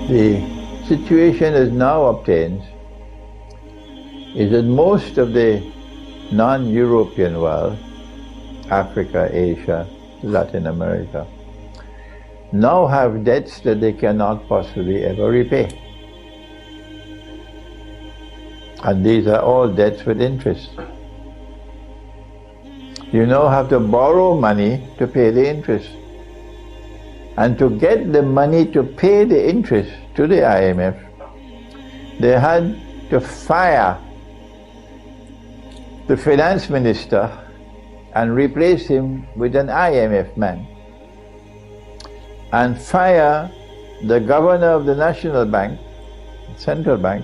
The situation as now obtains is that most of the non-European world, Africa, Asia, Latin America, now have debts that they cannot possibly ever repay. And these are all debts with interest. You now have to borrow money to pay the interest. And to get the money to pay the interest to the IMF, they had to fire the finance minister and replace him with an IMF man, and fire the governor of the National Bank, Central Bank,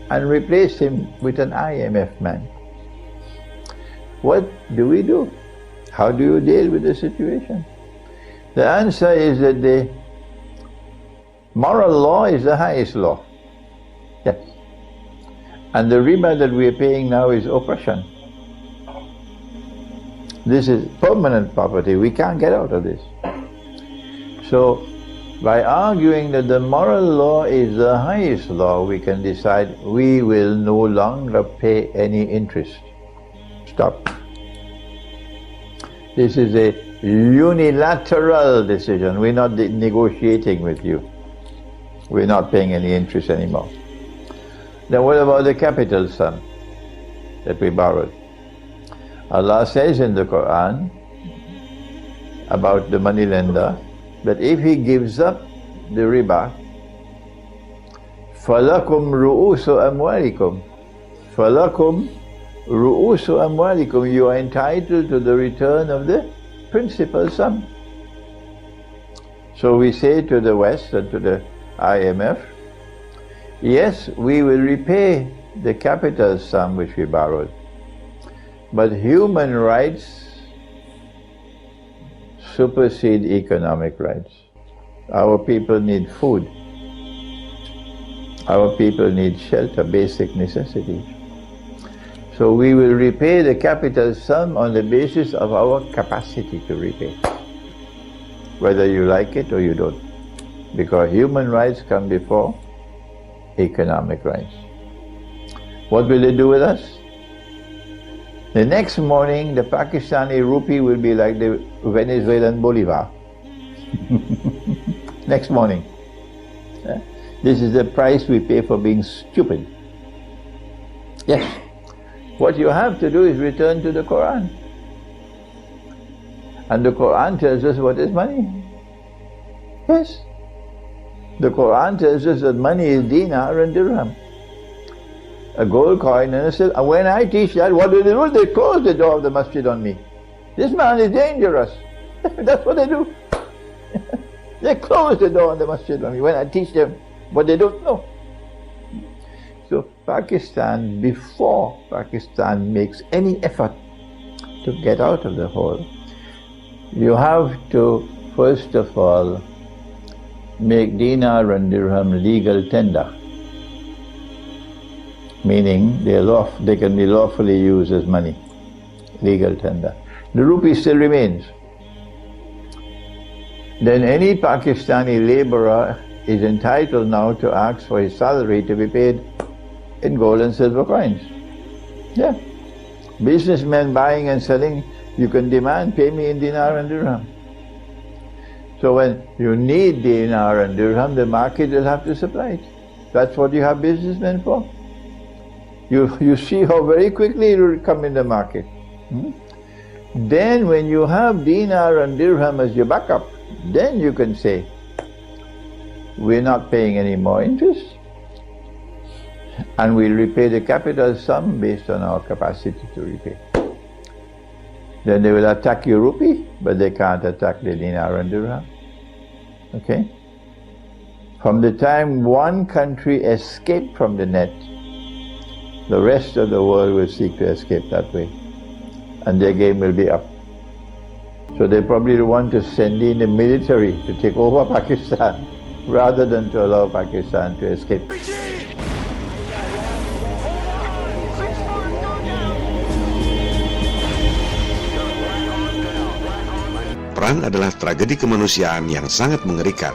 and replace him with an IMF man. What do we do? How do you deal with the situation? The answer is that the moral law is the highest law. Yes. And the riba that we are paying now is oppression. This is permanent property. We can't get out of this. So, by arguing that the moral law is the highest law, we can decide we will no longer pay any interest. Stop. This is a unilateral decision. We're not negotiating with you. We're not paying any interest anymore. Then what about the capital sum that we borrowed? Allah says in the Quran about the moneylender that if he gives up the riba, فَلَكُمْ رُؤُوسُ أَمْوَالِكُمْ فَلَكُمْ رُؤُوسُ أَمْوَالِكُمْ, you are entitled to the return of the principal sum. So we say to the West and to the IMF, yes, we will repay the capital sum which we borrowed, but human rights supersede economic rights. Our people need food. Our people need shelter, basic necessities. So we will repay the capital sum on the basis of our capacity to repay, whether you like it or you don't, because human rights come before economic rights. What will they do with us? The next morning, the Pakistani rupee will be like the Venezuelan bolivar. Next morning. This is the price we pay for being stupid. Yes. What you have to do is return to the Quran. And the Quran tells us what is money. Yes. The Quran tells us that money is dinar and dirham. A gold coin and a silver. And when I teach that, what do? They close the door of the masjid on me. This man is dangerous. That's what they do. They close the door on the masjid on me when I teach them what they don't know. So Pakistan, before Pakistan makes any effort to get out of the hole, you have to first of all make dinar and dirham legal tender. Meaning they can be lawfully used as money, legal tender. The rupee still remains. Then any Pakistani laborer is entitled now to ask for his salary to be paid in gold and silver coins. Yeah. Businessmen buying and selling, you can demand, pay me in dinar and dirham. So when you need dinar and dirham, the market will have to supply it. That's what you have businessmen for. You see how very quickly it will come in the market. Then when you have dinar and dirham as your backup, then you can say, we're not paying any more interest, and we'll repay the capital sum based on our capacity to repay. Then they will attack your rupee, but they can't attack the dinar and dirham. Okay? From the time one country escaped from the net, the rest of the world will seek to escape that way, and their game will be up. So they probably want to send in the military to take over Pakistan rather than to allow Pakistan to escape. Perang adalah tragedi kemanusiaan yang sangat mengerikan.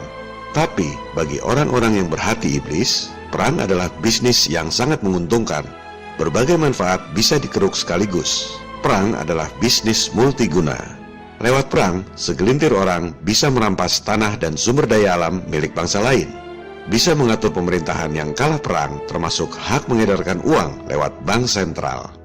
Tapi bagi orang-orang yang berhati iblis, perang adalah bisnis yang sangat menguntungkan. Berbagai manfaat bisa dikeruk sekaligus. Perang adalah bisnis multiguna. Lewat perang, segelintir orang bisa merampas tanah dan sumber daya alam milik bangsa lain. Bisa mengatur pemerintahan yang kalah perang, termasuk hak mengedarkan uang lewat bank sentral.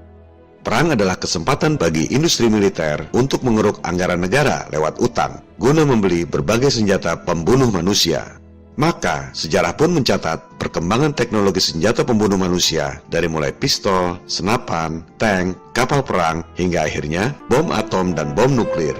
Perang adalah kesempatan bagi industri militer untuk mengeruk anggaran negara lewat utang, guna membeli berbagai senjata pembunuh manusia. Maka, sejarah pun mencatat perkembangan teknologi senjata pembunuh manusia dari mulai pistol, senapan, tank, kapal perang, hingga akhirnya bom atom dan bom nuklir.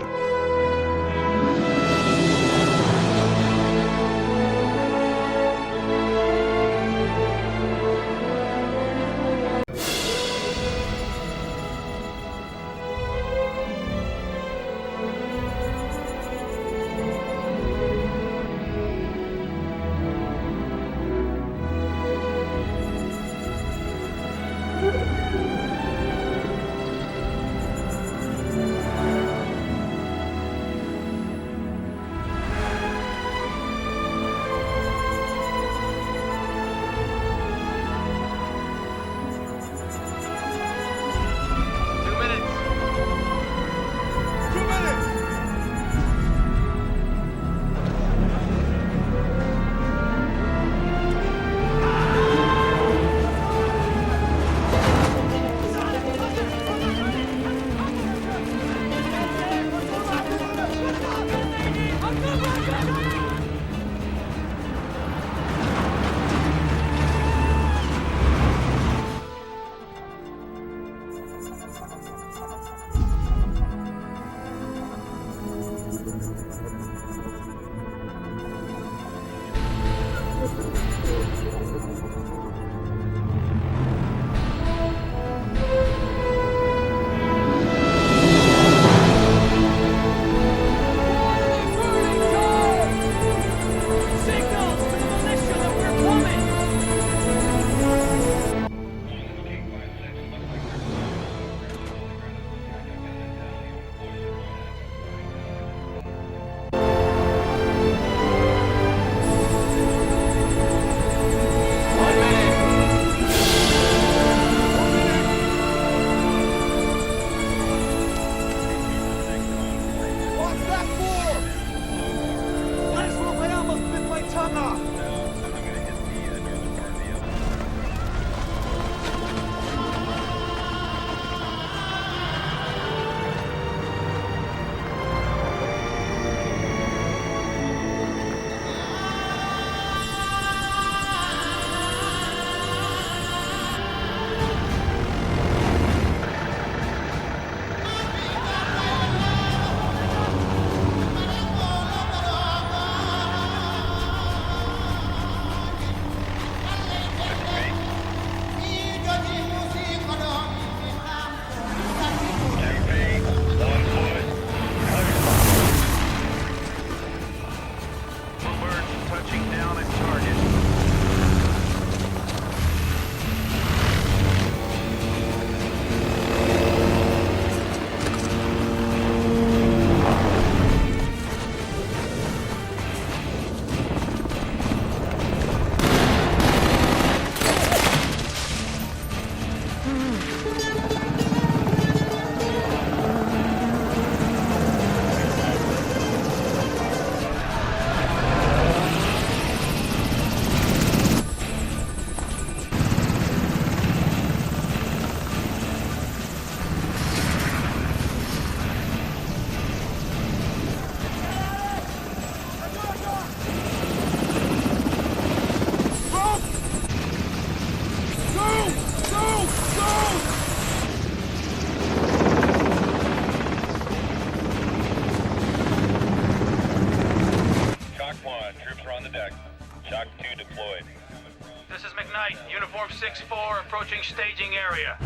Uniform 6-4 approaching staging area.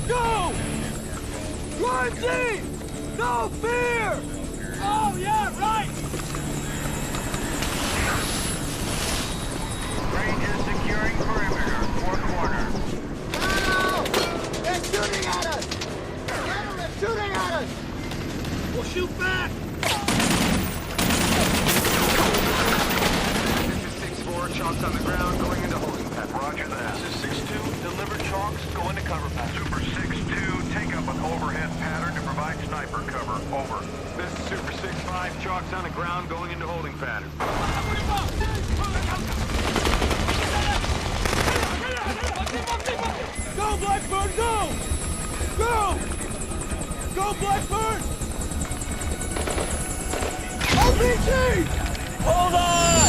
Go! Run deep! No fear! Oh, yeah, right! Rangers securing perimeter. 4 corner. No! They're shooting at us! Colonel, they're shooting at us! We'll shoot back! This is 6-4, chalks on the ground, going into holding pattern. Roger that. This is 6-2, deliver chalks, go into cover pattern. Super 6-2, take up an overhead pattern to provide sniper cover. Over. This is Super 6-5, chalks on the ground, going into holding pattern. Go, Blackburn, go! Go! Go, Blackburn! RPG! Hold on!